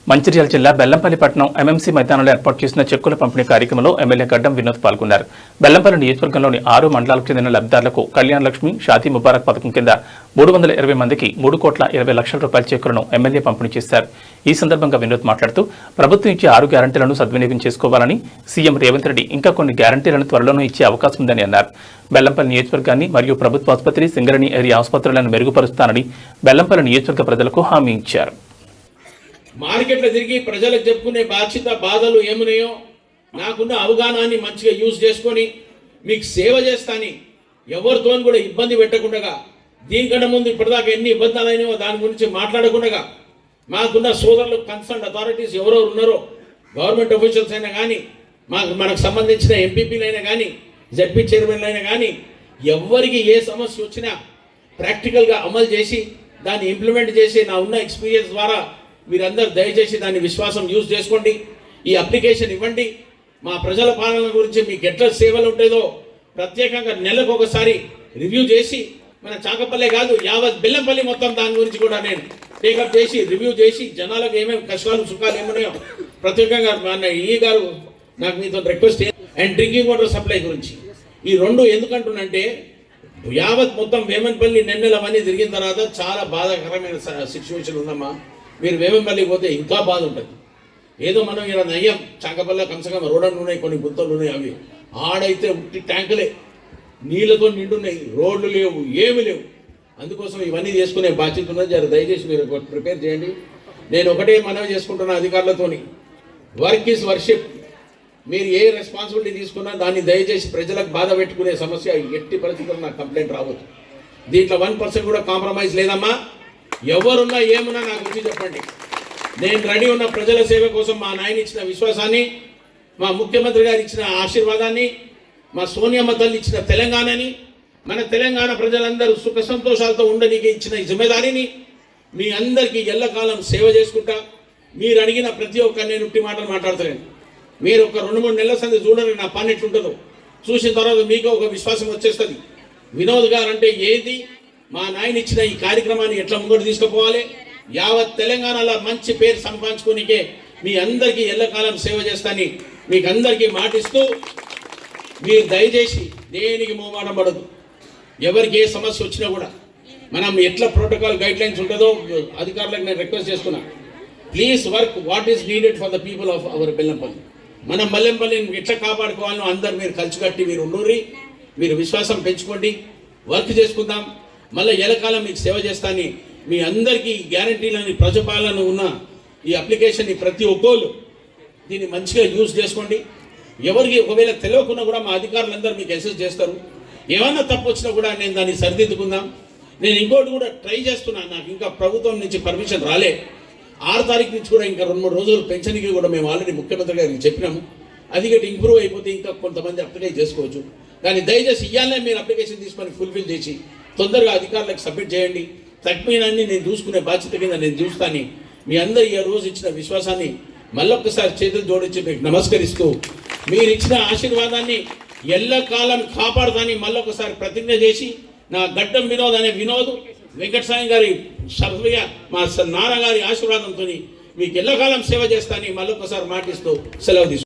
మంచిర్యాల జిల్లా బెల్లంపల్లి పట్టణం ఎంఎంసీ మైదానంలో ఏర్పాటు చేసిన చెక్కుల పంపిణీ కార్యక్రమంలో ఎమ్మెల్యే గడ్డం వినోద్ పాల్గొన్నారు. బెల్లంపల్లి నియోజకవర్గంలోని 6 మండలాలకు చెందిన లబ్ధిదారులకు కళ్యాణ లక్ష్మి షాదీ ముబారక్ పథకం కింద 320 మందికి 3,20,00,000 రూపాయల చెక్కులను ఎమ్మెల్యే పంపిణీ చేశారు. ఈ సందర్భంగా వినోద్ మాట్లాడుతూ ప్రభుత్వం ఇచ్చే 6 గ్యారంటీలను సద్వినియోగం చేసుకోవాలని, సీఎం రేవంత్ రెడ్డి ఇంకా కొన్ని గ్యారంటీలను త్వరలోనే ఇచ్చే అవకాశం ఉందని అన్నారు. బెల్లంపల్లి నియోజకవర్గాన్ని మరియు ప్రభుత్వ ఆసుపత్రి, సింగరేణి ఏరియా ఆసుపత్రులను మెరుగుపరుస్తానని బెల్లంపల్లి నియోజకవర్గ ప్రజలకు హామీ ఇచ్చారు. మార్కెట్లో తిరిగి ప్రజలకు చెప్పుకునే బాధ్యత, బాధలు ఏమున్నాయో నాకున్న అవగాహనాన్ని మంచిగా యూజ్ చేసుకొని మీకు సేవ చేస్తాని, ఎవరితో కూడా ఇబ్బంది పెట్టకుండా, దీనికన్నా ముందు ఇప్పటిదాకా ఎన్ని ఇబ్బందులు అయినాయో దాని గురించి మాట్లాడకుండా మాకున్న సోదరులు, కన్సర్న్ అథారిటీస్ ఎవరెవరు ఉన్నారో, గవర్నమెంట్ అఫీషియల్స్ అయినా కానీ, మనకు సంబంధించిన ఎంపీపీలు అయినా కానీ, జడ్పీ చైర్మన్లు అయినా కానీ, ఎవరికి ఏ సమస్య వచ్చినా ప్రాక్టికల్గా అమలు చేసి దాన్ని ఇంప్లిమెంట్ చేసి నా ఉన్న ఎక్స్పీరియన్స్ ద్వారా మీరందరూ దయచేసి దాన్ని విశ్వాసం యూజ్ చేసుకోండి. ఈ అప్లికేషన్ ఇవ్వండి. మా ప్రజల పాలన గురించి మీకు ఎట్లా సేవలు ఉంటుందో ప్రత్యేకంగా నెలకు ఒకసారి రివ్యూ చేసి, మన చాకపల్లె కాదు యావత్ బెల్లంపల్లి మొత్తం దాని గురించి కూడా నేను టేకప్ చేసి రివ్యూ చేసి జనాలకు ఏమేమి కష్టాలు సుఖాలు ఏమున్నాయో ప్రత్యేకంగా మన ఈ గారు నాకు మీతో request. And drinking water supply గురించి ఈ రెండు ఎందుకంటున్నంటే, యావత్ మొత్తం వేమన్పల్లి నెన్నెల అవన్నీ తిరిగిన తర్వాత చాలా బాధాకరమైన సిచ్యువేషన్ ఉందమ్మా. మీరు వేమన్పల్లికి పోతే ఇంకా బాధ ఉంటుంది. ఏదో మనం ఇలా నయ్యం చాకపల్లె కంసకం రోడ్లు ఉన్నాయి, కొన్ని గుంతలు ఉన్నాయి, అవి ఆడైతే ఉట్టి ట్యాంకులే నీళ్ళతో నిండున్నాయి, రోడ్లు లేవు, ఏమి లేవు. అందుకోసం ఇవన్నీ చేసుకునే బాధ్యత ఉన్నది. జర దయచేసి మీరు ప్రిపేర్ చేయండి. నేను ఒకటే మనవి చేసుకుంటున్న అధికారులతోని, వర్క్ ఈజ్ వర్షిప్. మీరు ఏ రెస్పాన్సిబిలిటీ తీసుకున్నా దాన్ని దయచేసి ప్రజలకు బాధ పెట్టుకునే సమస్య ఎట్టి పరిస్థితుల్లో నాకు కంప్లైంట్ రావద్దు. దీంట్లో 1% కూడా కాంప్రమైజ్ లేదమ్మా. ఎవరున్నా ఏమున్నా నాకు గురించి చెప్పండి. నేను రెడీ ఉన్న ప్రజల సేవ కోసం మా నాయన ఇచ్చిన విశ్వాసాన్ని, మా ముఖ్యమంత్రి గారు ఇచ్చిన ఆశీర్వాదాన్ని, మా సోనియమ్మ తల్లి ఇచ్చిన తెలంగాణని, మన తెలంగాణ ప్రజలందరూ సుఖ సంతోషాలతో ఉండడానికి ఇచ్చిన ఈ జిమ్మేదారిని మీ అందరికీ ఎల్లకాలం సేవ చేసుకుంటా. మీరు అడిగిన ప్రతి ఒక్క నేను ఉట్టి మాటలు మాట్లాడతాను. మీరు ఒక 2-3 నెలల సంది చూడండి నా పని ఎట్లుంటుందో. చూసిన తర్వాత మీకు ఒక విశ్వాసం వచ్చేస్తుంది. వినోద్ గారు అంటే ఏది, మా నాయన ఇచ్చిన ఈ కార్యక్రమాన్ని ఎట్లా ముంగడు తీసుకుపోవాలి, యావత్ తెలంగాణలో మంచి పేరు సంపాదించుకోనికే మీ అందరికీ ఎల్లకాలం సేవ చేస్తానని మీకు అందరికీ మాటిస్తూ, మీరు దయచేసి దేనికి మోమాటం పడదు. ఎవరికి ఏ సమస్య వచ్చినా కూడా మనం ఎట్లా ప్రోటోకాల్ గైడ్ లైన్స్ ఉంటుందో అధికారులకు నేను రిక్వెస్ట్ చేస్తున్నా. Please work what is needed for the people of our Bellampalli. మనం బెల్లంపల్లిని ఎట్లా కాపాడుకోవాలో అందరు మీరు కలిసికట్టి మీరు ఉన్నూరి, మీరు విశ్వాసం పెంచుకోండి, వర్క్ చేసుకుందాం. మళ్ళీ ఎల్లకాలం మీకు సేవ చేస్తానని మీ అందరికీ గ్యారంటీలని ప్రజపాలన ఉన్న ఈ అప్లికేషన్ని ప్రతి ఒక్కళ్ళు దీన్ని మంచిగా యూజ్ చేసుకోండి. ఎవరికి ఒకవేళ తెలియకుండా కూడా మా అధికారులందరూ మీకు అసెస్ చేస్తారు. ఏమన్నా తప్పు వచ్చినా కూడా నేను దాన్ని సరిదిద్దుకుందాం. నేను ఇంకోటి కూడా ట్రై చేస్తున్నాను. నాకు ఇంకా ప్రభుత్వం నుంచి పర్మిషన్ రాలే. 6 తారీఖు నుంచి కూడా ఇంకా 2-3 రోజులు పెన్షన్కి కూడా మేము ఆల్రెడీ ముఖ్యమంత్రి గారికి చెప్పినాము. అది కూడా ఇంప్రూవ్ అయిపోతే ఇంకా కొంతమంది అప్లై చేసుకోవచ్చు. కానీ దయచేసి ఇవ్వాలనే మీరు అప్లికేషన్ తీసుకొని ఫుల్ఫిల్ చేసి తొందరగా అధికారులకు సబ్మిట్ చేయండి. తగ్గిపోయినన్ని నేను చూసుకునే బాధ్యత కింద నేను చూస్తాను. మీ అందరు ఈ రోజు ఇచ్చిన విశ్వాసాన్ని మళ్ళొక్కసారి చేతులు జోడించి మీకు నమస్కరిస్తూ, మీరు ఇచ్చిన ఆశీర్వాదాన్ని ఎల్లకాలం కాపాడుతాని మళ్ళొకసారి ప్రతిజ్ఞ చేసి, నా గడ్డం వినోద్ అనే వినోద్ వెంకటస్వామి గారి సర్వయ్య మా నాన్న గారి ఆశీర్వాదంతో మీకు ఎల్లకాలం సేవ చేస్తానని మళ్ళొకసారి మాటిస్తూ సెలవు తీసుకుంటాను.